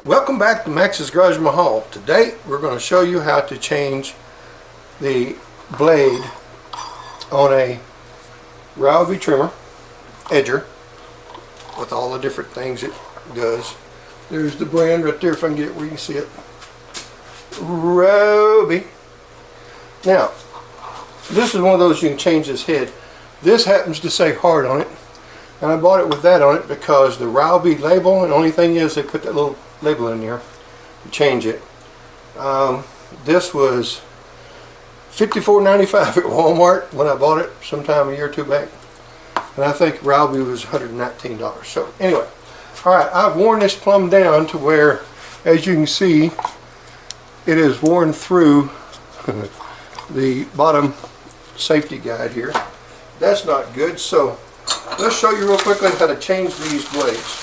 Welcome back to Max's Garage Mahal. Today we're going to show you how to change the blade on a Ryobi trimmer, edger, with all the different things it does. There's the brand right there if I can get it where you can see it. Ryobi. Now, this is one of those you can change this head. This happens to say hard on it, and I bought it with that on it because the Ryobi label, and the only thing is they put that little label in there to change it. This was $54.95 at Walmart when I bought it sometime a year or two back, and I think Ryobi was $119. So anyway, alright, I've worn this plumb down to where, as you can see, it is worn through the bottom safety guide here. That's not good, so let's show you real quickly how to change these blades.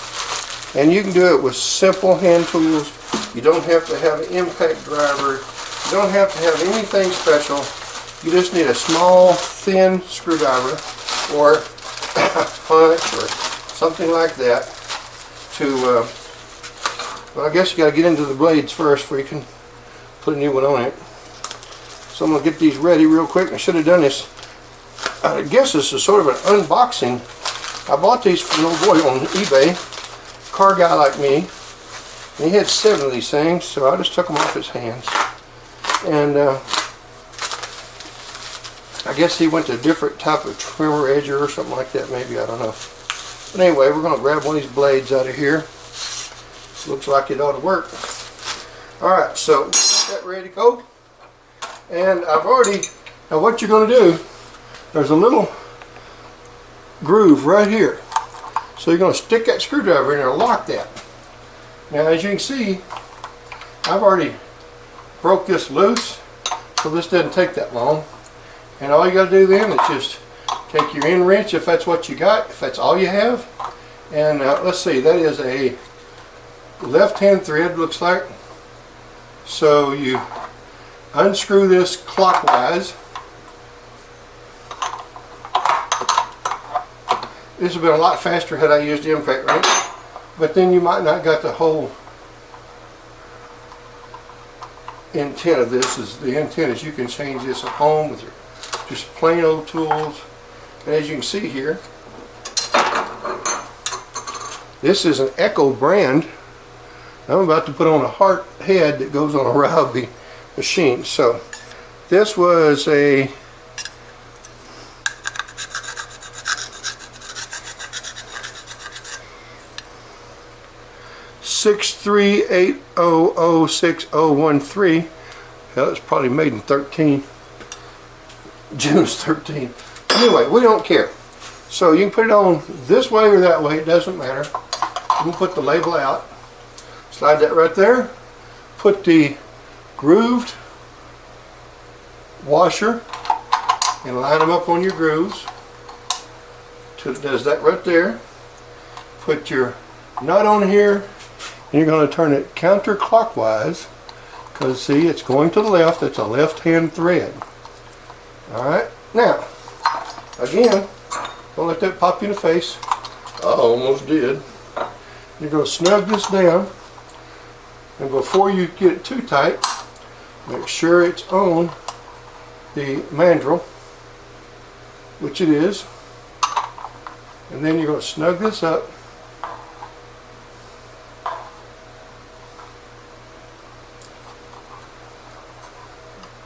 And you can do it with simple hand tools. You don't have to have an impact driver. You don't have to have anything special. You just need a small, thin screwdriver or a punch or something like that to, well, I guess you got to get into the blades first before you can put a new one on it. So I'm going to get these ready real quick. I should have done this. I guess this is sort of an unboxing. I bought these from an old boy on eBay. Car guy like me, and he had 7 of these things, so I just took them off his hands, and I guess he went to a different type of trimmer edger or something like that, maybe, I don't know. But anyway, we're going to grab one of these blades out of here. Looks like it ought to work. Alright, so get that ready to go, and I've already, now what you're going to do, there's a little groove right here. So you're going to stick that screwdriver in there and lock that. Now, as you can see, I've already broke this loose, so this doesn't take that long. And all you got to do then is just take your end wrench, if that's what you got, if that's all you have. And let's see, that is a left-hand thread, looks like. So you unscrew this clockwise. This would have been a lot faster had I used the impact wrench, but then you might not got the whole intent of this. The intent is you can change this at home with your just plain old tools. And as you can see here, this is an Echo brand. I'm about to put on a heart head that goes on a Ryobi machine. So this was a 638006013. Hell, it's probably made in 13. June's 13. Anyway, we don't care. So you can put it on this way or that way, it doesn't matter. You can put the label out, slide that right there, put the grooved washer and line them up on your grooves. It does that right there. Put your nut on here. You're going to turn it counterclockwise because see, it's going to the left. It's a left-hand thread. Alright, now again, don't let that pop you in the face. I almost did. You're going to snug this down, and before you get it too tight, make sure it's on the mandrel, which it is, and then you're going to snug this up.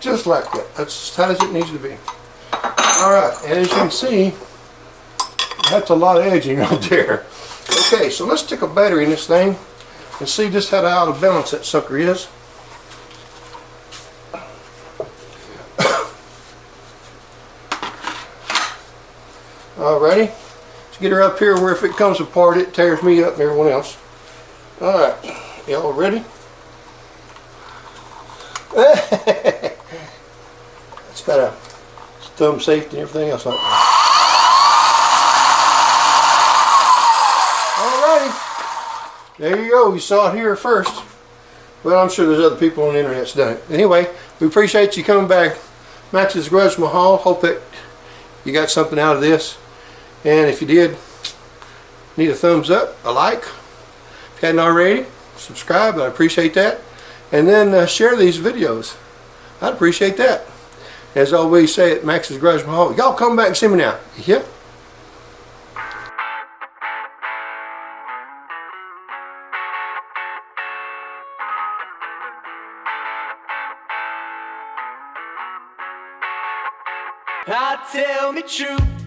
Just like that. That's as tight as it needs to be. Alright, and as you can see, that's a lot of edging right there. Okay, so let's stick a battery in this thing and see just how out of balance that sucker is. Alrighty, let's get her up here where if it comes apart it tears me up and everyone else. Alright, y'all ready? It's got a thumb safety and everything else like that. Alrighty, there you go. You saw it here first. Well, I'm sure there's other people on the internet that's done it. Anyway, we appreciate you coming back. Max's Garage Mahal. Hope that you got something out of this. And if you did, need a thumbs up, a like. If you hadn't already, subscribe. I'd appreciate that. And then share these videos. I'd appreciate that. As I always say at Max's Garage Mahal, y'all come back and see me now. Yeah. Tell me true.